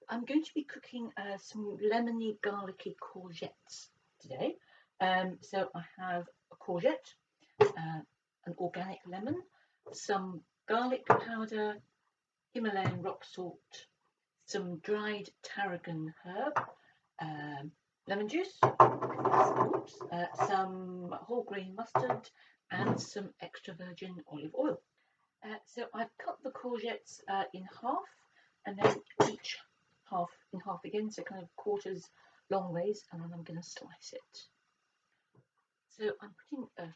I'm going to be cooking some lemony garlicky courgettes today. So I have a courgette, an organic lemon, some garlic powder, Himalayan rock salt, some dried tarragon herb, lemon juice, some whole grain mustard, and some extra virgin olive oil. So I've cut the courgettes in half, and then each half in half again, so kind of quarters long ways, and then I'm going to slice it. So I'm putting a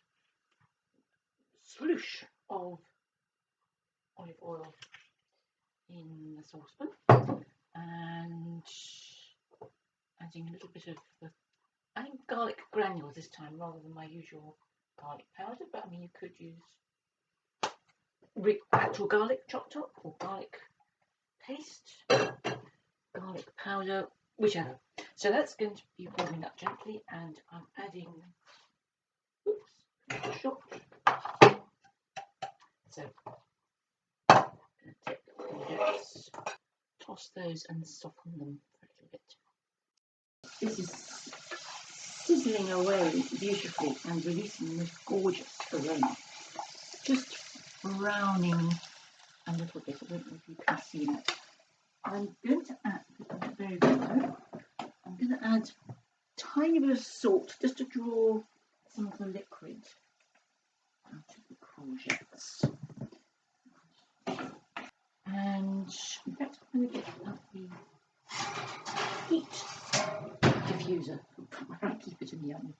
swoosh of olive oil in the saucepan and adding a little bit of adding garlic granules this time rather than my usual garlic powder, but I mean you could use actual garlic chopped up or garlic paste, garlic powder, whichever. So that's going to be warming up gently, and I'm adding so I'm going to take the courgettes, toss those and soften them for a little bit. This is sizzling away beautifully and releasing this gorgeous aroma. Just browning a little bit. I don't know if you can see that. I'm going to add, very low, I'm going to add a tiny bit of salt just to draw some of the liquid out of the courgettes. And in fact, I'm going to get out the heat diffuser where I keep it in the oven.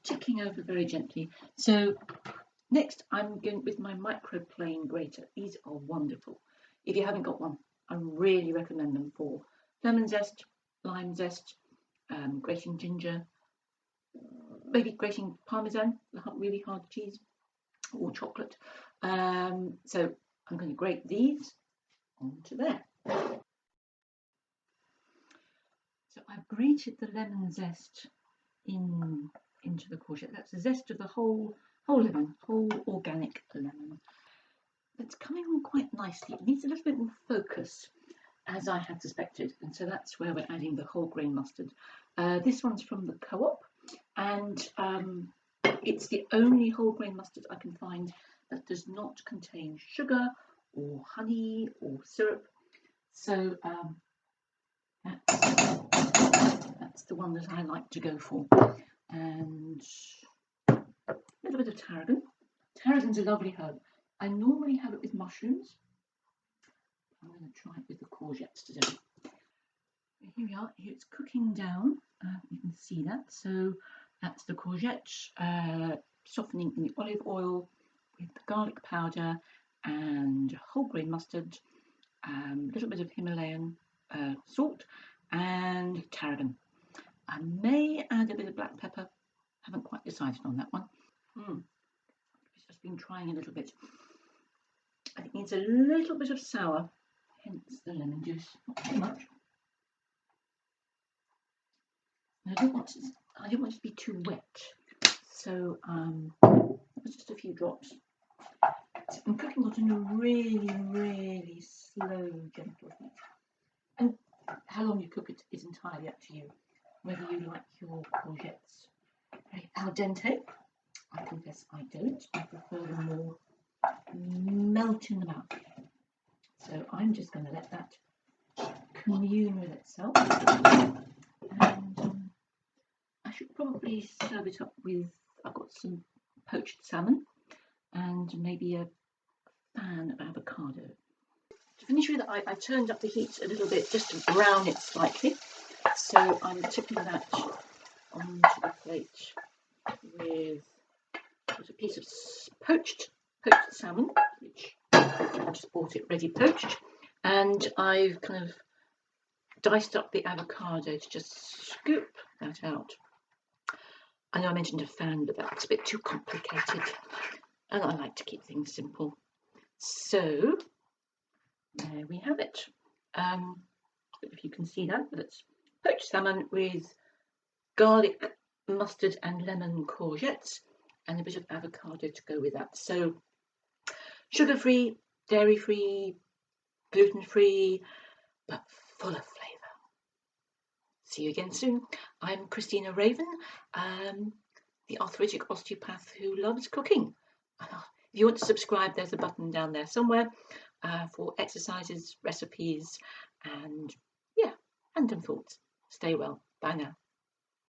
Ticking over very gently. So next I'm going with my microplane grater. These are wonderful. If you haven't got one, I really recommend them for lemon zest, lime zest, grating ginger, maybe grating parmesan, really hard cheese, or chocolate. So I'm going to grate these onto there. So I've grated the lemon zest into the courgette. That's the zest of the whole lemon, whole organic lemon. It's coming on quite nicely. It needs a little bit more focus, as I had suspected, and so that's where we're adding the whole grain mustard. This one's from the Co-op, and it's the only whole grain mustard I can find that does not contain sugar or honey or syrup. So that's the one that I like to go for. And a little bit of tarragon. Tarragon's a lovely herb. I normally have it with mushrooms. I'm going to try it with the courgettes today. Here we are. Here it's cooking down. You can see that. So that's the courgette softening in the olive oil with the garlic powder and whole grain mustard, a little bit of Himalayan salt and tarragon. I may add a bit of black pepper. Haven't quite decided on that one. It's just been trying a little bit. I think it needs a little bit of sour, hence the lemon juice, not too much. And I don't want it to be too wet, so just a few drops. So I'm cooking it in a really slow, gentle heat. And how long you cook it is entirely up to you. Whether you like your courgettes very al dente, I confess I don't. I prefer them more melt in the mouth. So I'm just going to let that commune with itself, and I should probably serve it up with, I've got some poached salmon and maybe a fan of avocado. To finish with, I turned up the heat a little bit just to brown it slightly, so I'm tipping that onto the plate with a piece of poached salmon, which I just bought it ready poached, and I've kind of diced up the avocado to just scoop that out. I know I mentioned a fan, but that's a bit too complicated, and I like to keep things simple. So there we have it. If you can see that, but it's poached salmon with garlic, mustard and lemon courgettes, and a bit of avocado to go with that. So sugar-free, dairy-free, gluten-free, but full of flavour. See you again soon. I'm Christina Raven, the arthritic osteopath who loves cooking. If you want to subscribe, there's a button down there somewhere for exercises, recipes, and random thoughts. Stay well. Bye now.